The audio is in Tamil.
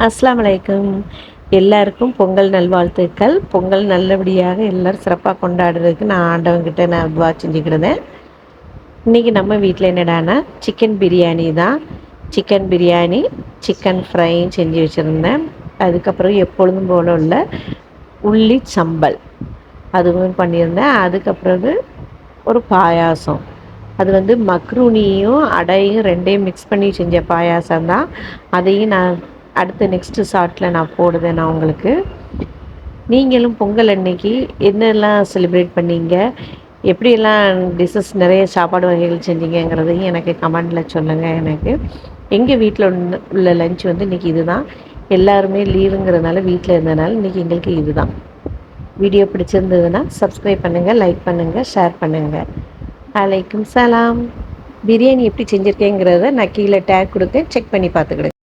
அஸ்ஸலாமு அலைக்கும். எல்லாருக்கும் பொங்கல் நல்வாழ்த்துக்கள். பொங்கல் நல்லபடியாக எல்லாரும் சிறப்பாக கொண்டாடுறதுக்கு நான் ஆண்டவன்கிட்ட நான் துவா செஞ்சுக்கிடுதேன். இன்றைக்கி நம்ம வீட்டில் என்னடான்னா சிக்கன் பிரியாணி தான். சிக்கன் பிரியாணி, சிக்கன் ஃப்ரையும் செஞ்சு வச்சுருந்தேன். அதுக்கப்புறம் எப்பொழுதும் போல உள்ள உள்ளி சம்பல் அதுவும் பண்ணியிருந்தேன். அதுக்கப்புறம் ஒரு பாயாசம். அது மக்ரூனியும் அடையும் ரெண்டையும் மிக்ஸ் பண்ணி செஞ்ச பாயாசம் தான். அதையும் நான் அடுத்த நெக்ஸ்ட்டு ஷார்ட்டில் நான் போடுவேன் நான் உங்களுக்கு. நீங்களும் பொங்கல் அன்னைக்கு என்னெல்லாம் செலிப்ரேட் பண்ணீங்க, எப்படியெல்லாம் டிஷ்ஷஸ் நிறைய சாப்பாடு வகைகள் செஞ்சீங்கங்கிறதையும் எனக்கு கமெண்டில் சொல்லுங்கள். எனக்கு எங்கள் வீட்டில் உள்ள லஞ்ச் இன்றைக்கி இது தான். எல்லாருமே லீவுங்கிறதுனால வீட்டில் இருந்ததுனால இன்றைக்கி எங்களுக்கு இது தான். வீடியோ பிடிச்சிருந்ததுன்னா சப்ஸ்கிரைப் பண்ணுங்கள், லைக் பண்ணுங்கள், ஷேர் பண்ணுங்கள். அலைக்கும் சலாம். பிரியாணி எப்படி செஞ்சுருக்கேங்கிறத நான் கீழே டேக் கொடுத்தேன், செக் பண்ணி பார்த்துக்கிடுங்க.